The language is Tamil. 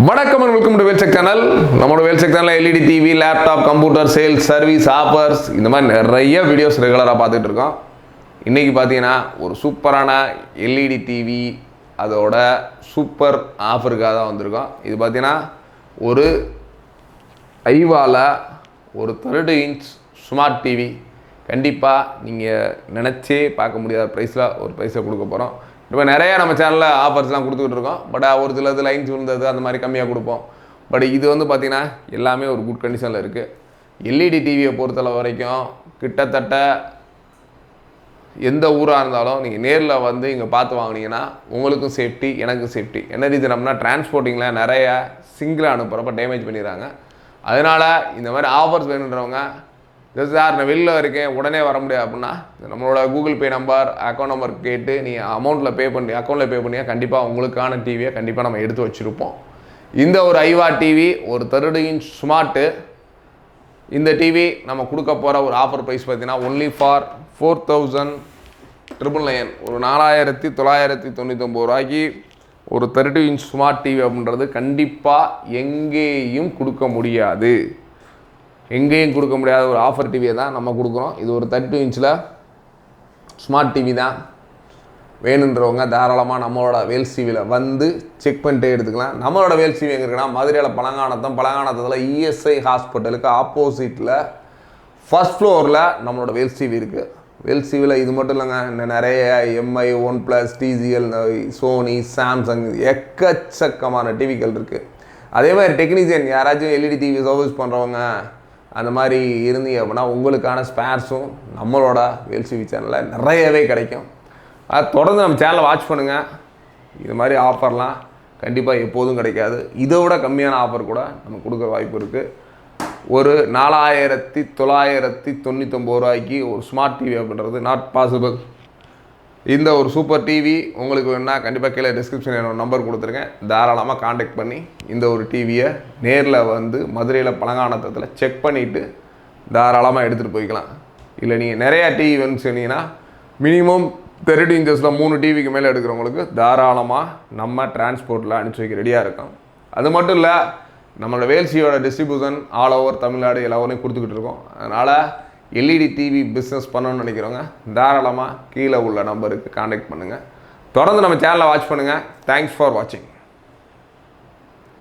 வணக்கம் and welcome to வேல்செக் சேனல். நம்மளோட வேல்செக் சேனல்ல LED TV, laptop, computer sales, service, offers இந்த மாதிரி நிறைய வீடியோஸ் ரெகுலராக பார்த்துட்டு இருக்கோம். இன்றைக்கி பார்த்தீங்கன்னா ஒரு சூப்பரான எல்இடி டிவி அதோட சூப்பர் ஆஃபருக்காக தான் வந்திருக்கோம். இது பார்த்தீங்கன்னா ஒரு ஐவால ஒரு 30 இன்ச் ஸ்மார்ட் டிவி கண்டிப்பாக நீங்கள் நினச்சே பார்க்க முடியாத ப்ரைஸில் ஒரு ப்ரைஸை கொடுக்க போகிறோம். இப்போ நிறையா நம்ம சேனலில் ஆஃபர்ஸ்லாம் கொடுத்துக்கிட்டு இருக்கோம். பட் ஒரு சிலது லைன்ஸ் விழுந்தது அந்த மாதிரி கம்மியாக கொடுப்போம். பட் இது வந்து பார்த்திங்கன்னா எல்லாமே ஒரு குட் கண்டிஷனில் இருக்குது. எல்இடி டிவியை பொறுத்தளவு வரைக்கும் கிட்டத்தட்ட எந்த ஊராக இருந்தாலும் நீங்கள் நேரில் வந்து இங்கே பார்த்து வாங்கினீங்கன்னா உங்களுக்கும் சேஃப்டி, எனக்கும் சேஃப்டி. என்ன ரீசன் அப்படின்னா டிரான்ஸ்போர்ட்டிங்கில் நிறைய சிங்கிளாக அனுப்புகிறப்ப டேமேஜ் பண்ணிடுறாங்க. அதனால் இந்த மாதிரி ஆஃபர்ஸ் வேணுன்றவங்க சார் நான் வெளியில் இருக்கேன் உடனே வர முடியாது அப்படின்னா நம்மளோட Google Pay number, account number கேட்டு நீங்கள் அக்கௌண்ட்டில் பே பண்ணியா கண்டிப்பாக உங்களுக்கான டிவியை கண்டிப்பாக நம்ம எடுத்து வச்சுருப்போம். இந்த ஒரு ஐவா டிவி ஒரு 30 இன்ச் ஸ்மார்ட்டு. இந்த டிவி நம்ம கொடுக்க போகிற ஒரு ஆஃபர் ப்ரைஸ் பார்த்தீங்கன்னா ஒன்லி ஃபார் 4,999 ஒரு 4,999 ரூபாய்க்கு ஒரு 30 இன்ச் ஸ்மார்ட் டிவி அப்படின்றது கண்டிப்பாக எங்கேயும் கொடுக்க முடியாது. எங்கேயும் கொடுக்க முடியாத ஒரு ஆஃபர் டிவியை தான் நம்ம கொடுக்குறோம். இது ஒரு 32 இன்ச்சில் ஸ்மார்ட் டிவி தான். வேணுன்றவங்க தாராளமாக நம்மளோட வேல்ஸ் டிவியில் வந்து செக் பண்ணிட்டே எடுத்துக்கலாம். நம்மளோட வேல்ஸ் டிவி எங்கே இருக்குன்னா மதுரையில் பழங்கானத்தில் இஎஸ்ஐ ஹாஸ்பிட்டலுக்கு ஆப்போசிட்டில் ஃபர்ஸ்ட் ஃப்ளோரில் நம்மளோட வேல்ஸ் டிவி இருக்குது. வேல்ஸ் டிவியில் இது மட்டும் இல்லைங்க, இன்னும் நிறைய Mi, OnePlus, TCL, Sony, Samsung எக்கச்சக்கமான டிவிகள் இருக்குது. அதே மாதிரி டெக்னீஷியன் யாராச்சும் எல்இடி டிவி சர்வீஸ் பண்ணுறவங்க அந்த மாதிரி இருந்தீங்க அப்படின்னா உங்களுக்கான ஸ்பேர்ஸும் நம்மளோட வேல்ஸ் டிவி சேனலில் நிறையவே கிடைக்கும். அது தொடர்ந்து நம்ம சேனலை வாட்ச் பண்ணுங்கள். இது மாதிரி ஆஃபர்லாம் கண்டிப்பாக எப்போதும் கிடைக்காது. இதை விட கம்மியான ஆஃபர் கூட நம்ம கொடுக்குற வாய்ப்பு இருக்குது. ஒரு 4,999 ரூபாய்க்கு ஒரு ஸ்மார்ட் டிவி அப்படின்றது நாட் பாசிபிள். இந்த ஒரு சூப்பர் டிவி உங்களுக்கு வேணுன்னா கண்டிப்பாக கீழே டிஸ்கிரிப்ஷன் என்னோட நம்பர் கொடுத்துருக்கேன். தாராளமாக காண்டாக்ட் பண்ணி இந்த ஒரு டிவியை நேரில் வந்து மதுரையில் பழங்கானத்தில் செக் பண்ணிவிட்டு தாராளமாக எடுத்துகிட்டு போய்க்கலாம். இல்லை நீங்கள் நிறையா டிவி வேணும்னு சொன்னீங்கன்னா மினிமம் 30 இன்ச்சஸில் 3 டிவிக்கு மேலே எடுக்கிறவங்களுக்கு தாராளமாக நம்ம டிரான்ஸ்போர்ட்டில் அனுப்பிச்சி வைக்க ரெடியாக இருக்கோம். அது மட்டும் இல்லை, நம்மளோட வேல்சியோட டிஸ்ட்ரிபியூஷன் ஆல் ஓவர் தமிழ்நாடு எல்லா ஊரையும் கொடுத்துக்கிட்டு இருக்கோம். அதனால் எல்இடி டிவி பிஸ்னஸ் பண்ணணும்னு நினைக்கிறவங்க தாராளமாக கீழே உள்ள நம்பருக்கு காண்டாக்ட் பண்ணுங்கள். தொடர்ந்து நம்ம சேனலை வாட்ச் பண்ணுங்கள். தேங்க்ஸ் ஃபார் வாட்சிங்.